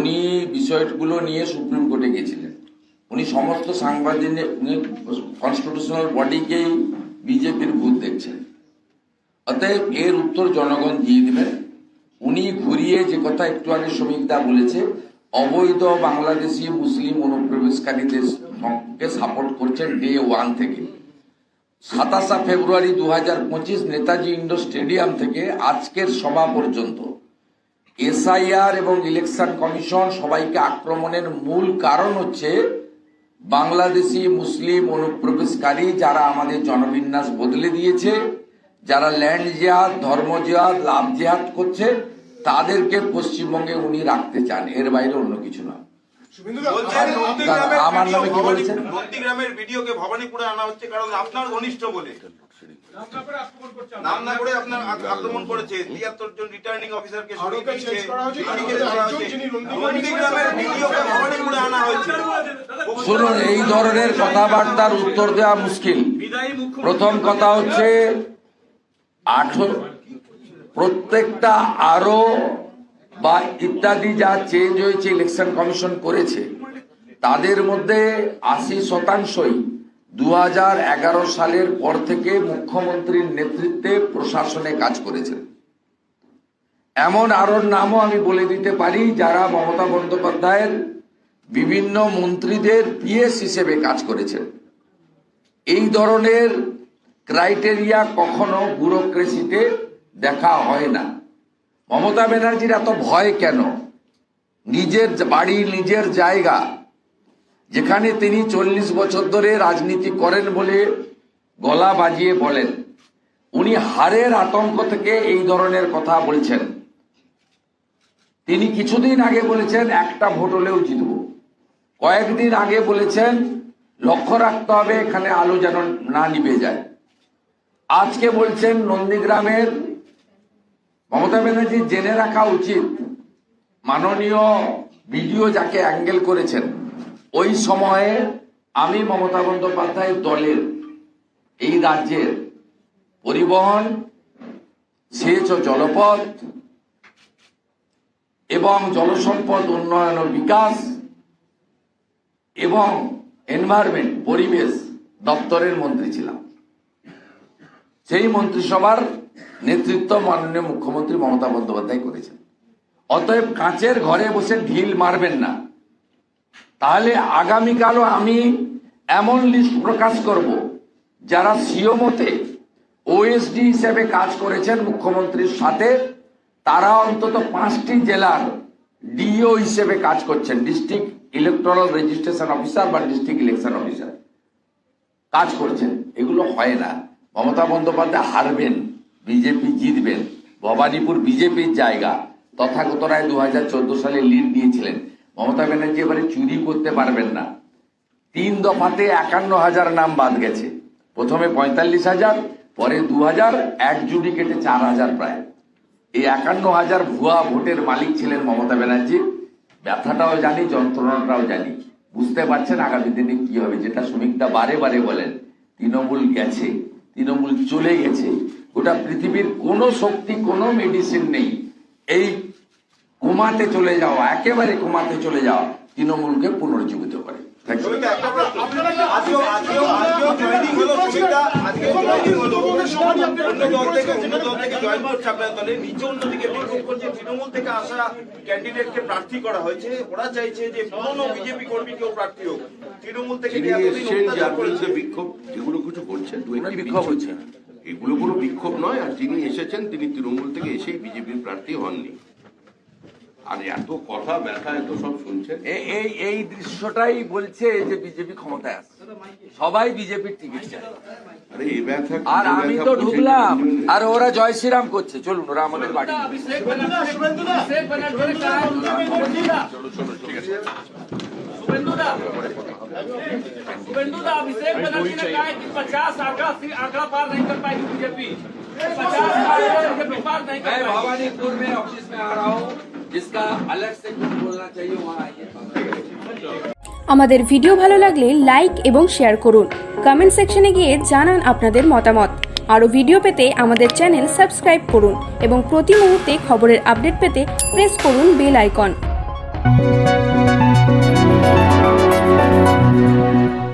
উনি বিষয়গুলো নিয়ে সুপ্রিম কোর্টে গেছিলেন। উনি সমস্ত সাংবাদিক কনস্টিটিউশনাল বডিকেই বিজেপির ভূত দেখছেন। অতএব এর উত্তর জনগণ দিয়ে দিবেন। উনি ঘুরিয়ে যে কথা একটু আগে শ্রমিকদা বলেছে, অবৈধ বাংলাদেশি মুসলিম অনুপ্রবেশকারীদের সাপোর্ট করছেন ডে 1 থেকে। 27 ফেব্রুয়ারি 2025 নেতাজি ইন্ডোর স্টেডিয়াম থেকে আজকের সভা পর্যন্ত এসআইআর এবং ইলেকশন কমিশন সবাইকে আক্রমণের মূল কারণ হচ্ছে বাংলাদেশি মুসলিম অনুপ্রবেশকারী যারা আমাদের জনবিন্যাস বদলে দিয়েছে, যারা ল্যান্ড জিহাদ, ধর্ম জিহাদ, লাভ জিহাদ করছে, তাদেরকে পশ্চিমবঙ্গে উনি রাখতে চান। এর বাইরে অন্য কিছু না। আমার নামে কি বলছেন? নন্দীগ্রামের ভিডিওকে ভবানীপুরে আনা হচ্ছে কারণ আপনার ঘনিষ্ঠ বলে নাম না করে আপনার আক্রমণ করেছে। 73 জন রিটার্নিং অফিসারকে নন্দীগ্রামের ভিডিওকে ভবানীপুরে আনা হয়েছে। শুনুন, এই ধরনের কথাবার্তার উত্তর দেওয়া মুশকিল। প্রথম কথা হচ্ছে প্রত্যেকটা আরো বা ইত্যাদি যা চেঞ্জ হয়েছে ইলেকশন কমিশন করেছে, তাদের মধ্যে 80% 2011 সালের পর থেকে মুখ্যমন্ত্রীর নেতৃত্বে প্রশাসনে কাজ করেছেন। এমন আরো নামও আমি বলে দিতে পারি যারা মমতা বন্দ্যোপাধ্যায়ের বিভিন্ন মন্ত্রীদের পিএস হিসেবে কাজ করেছেন। এই ধরনের ক্রাইটেরিয়া কখনো ব্যুরোক্রেসিতে দেখা হয় না। মমতা ব্যানার্জির এত ভয় কেন? নিজের বাড়ি, নিজের জায়গা, যেখানে তিনি 40 বছর ধরে রাজনীতি করেন বলে গলা বাজিয়ে বলেন, উনি হারের আতঙ্ক থেকে এই ধরনের কথা বলছেন। তিনি কিছুদিন আগে বলেছেন একটা ভোট হলেও জিতব। কয়েকদিন আগে বলেছেন লক্ষ্য রাখতে হবে এখানে আলো যেন না নিভে যায়। আজকে বলছেন নন্দীগ্রামের মমতা ব্যানার্জি জেনে রাখা উচিত, মাননীয় ভিডিও যাকে অ্যাঙ্গেল করেছেন, ওই সময়ে আমি মমতা বন্দ্যোপাধ্যায়ের দলের এই রাজ্যের পরিবহন, সেচ ও জলপথ এবং জলসম্পদ উন্নয়ন ও বিকাশ এবং এনভায়রনমেন্ট পরিবেশ দপ্তরের মন্ত্রী ছিলাম। সেই মন্ত্রিসভার নেতৃত্ব মাননীয় মুখ্যমন্ত্রী মমতা বন্দ্যোপাধ্যায় করেছেন। অতএব কাঁচের ঘরে বসে ঢিল মারবেন না। তাহলে আগামীকালও আমি এমন লিস্ট প্রকাশ করব যারা সিওমোতে ওএসডি হিসেবে কাজ করেছেন মুখ্যমন্ত্রীর সাথে, তারা অন্তত 5টি জেলার ডিও হিসেবে কাজ করছেন, ডিস্ট্রিক্ট ইলেকট্রাল রেজিস্ট্রেশন অফিসার বা ডিস্ট্রিক্ট ইলেকশন অফিসার কাজ করছেন। এগুলো হয় না। মমতা বন্দ্যোপাধ্যায় হারবেন, বিজেপি জিতবেন। ভবানীপুর বিজেপির জায়গা। তথাগত রায় 2014 সালে লিড দিয়েছিলেন। মমতা ব্যানার্জি এবারে চুরি করতে পারবেন না। 3 দফাতে 51,000 নাম বাদ গেছে। প্রথমে 45,000, পরে 2,000, অ্যাডজুডিকেটে 4,000 প্রায়। এই 51,000 ভুয়া ভোটের মালিক ছিলেন মমতা ব্যানার্জি। ব্যথাটাও জানি, যন্ত্রণাটাও জানি। বুঝতে পারছেন আগামী দিনে কি হবে। যেটা শ্রমিকদা বারে বারে বলেন, তৃণমূল গেছে, তৃণমূল চলে গেছে। গোটা পৃথিবীর কোনো শক্তি, কোনো মেডিসিন নেই এই কোমাতে চলে যাওয়া, একেবারে কোমাতে চলে যাওয়া তৃণমূলকে পুনর্জীবিত করে। তৃণমূল থেকে আসা ক্যান্ডিডেটকে প্রার্থী করা হয়েছে। ওরা চাইছে যে পুরনো বিজেপি কর্মী কেউ প্রার্থী হোক। তৃণমূল থেকে বিক্ষোভ যেগুলো কিছু করছেন, বিক্ষোভ হচ্ছে, এগুলো কোনো বিক্ষোভ নয়। আর যিনি এসেছেন তিনি তৃণমূল থেকে এসেই বিজেপির প্রার্থী হননি। আর এত কথা ব্যথা এত সব শুনছেন, এই দৃশ্যটাই বলছে যে বিজেপি ক্ষমতায় আসছে, সবাই বিজেপির টিকিট চায়। আরে এই ব্যথা, আর আমি তো ঢুকলাম আর ওরা জয় শ্রীরাম করছে। চলুন, ওরা আমাদের বাড়ি। शुभेंदु अभिषेक बनर्जी ने कहा कि 50 आंकड़ा पार नहीं कर पाएगी बीजेपी। 50 बीजेपी पार नहीं कर पाएगी। भवानीपुर में ऑफिस में आ रहा हूँ, जिसका अलग से कुछ बोलना चाहिए वहाँ आइए। আমাদের ভিডিও ভালো লাগলে লাইক এবং শেয়ার করুন। কমেন্ট সেকশনে গিয়ে জানান আপনাদের মতামত। আরও ভিডিও পেতে আমাদের চ্যানেল সাবস্ক্রাইব করুন এবং প্রতি মুহূর্তে খবরের আপডেট পেতে প্রেস করুন বেল আইকন। নমস্কার।